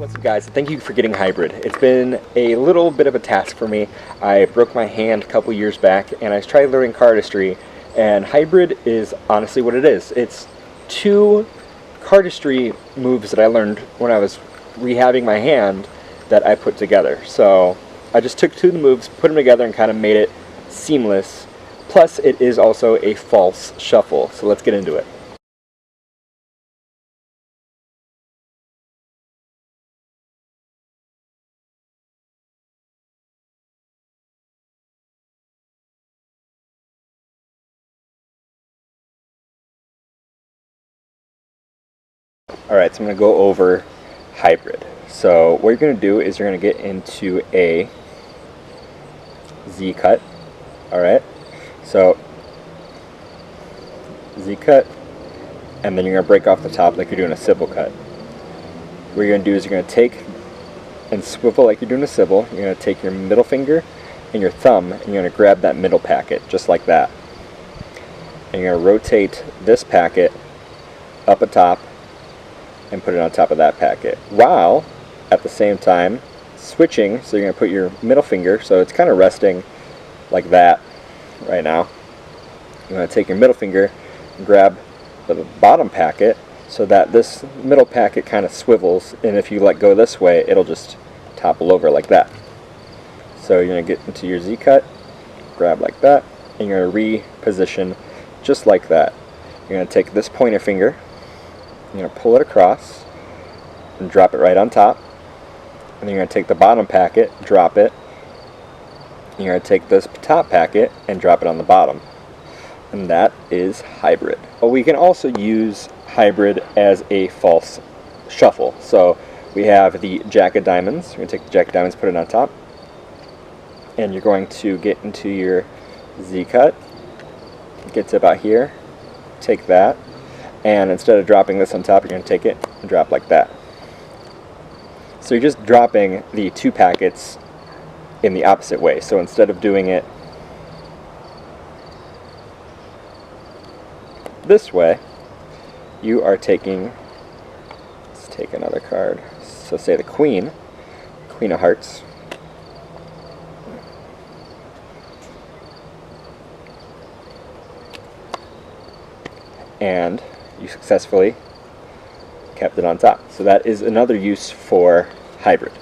What's up, guys? Thank you for getting hybrid. It's been a little bit of a task for me. I broke my hand a couple years back and I tried learning cardistry, and hybrid is honestly what it is. It's two cardistry moves that I learned when I was rehabbing my hand that I put together. So I just took two of the moves, put them together, and kind of made it seamless. Plus it is also a false shuffle. So let's get into it. Alright, so I'm going to go over hybrid. So what you're going to do is you're going to get into a Z cut. Alright, so Z cut, and then you're going to break off the top like you're doing a sybil cut. What you're going to do is you're going to take and swivel like you're doing a sybil. You're going to take your middle finger and your thumb, and you're going to grab that middle packet just like that. And you're going to rotate this packet up atop and put it on top of that packet, while at the same time switching. So you're going to put your middle finger, so it's kind of resting like that right now. You're going to take your middle finger and grab the bottom packet so that this middle packet kind of swivels, and if you let go this way, it'll just topple over like that. So you're going to get into your Z cut, grab like that, and you're going to reposition just like that. You're going to take this pointer finger, you're going to pull it across and drop it right on top. And then you're going to take the bottom packet, drop it. And you're going to take this top packet and drop it on the bottom. And that is hybrid. But we can also use hybrid as a false shuffle. So we have the jack of diamonds. You're going to take the jack of diamonds, put it on top. And you're going to get into your Z cut. Get to about here. Take that. And instead of dropping this on top, you're going to take it and drop like that. So you're just dropping the two packets in the opposite way. So instead of doing it this way, you are taking, let's take another card. So say the Queen, Queen of Hearts. And you successfully kept it on top. So that is another use for hybrid.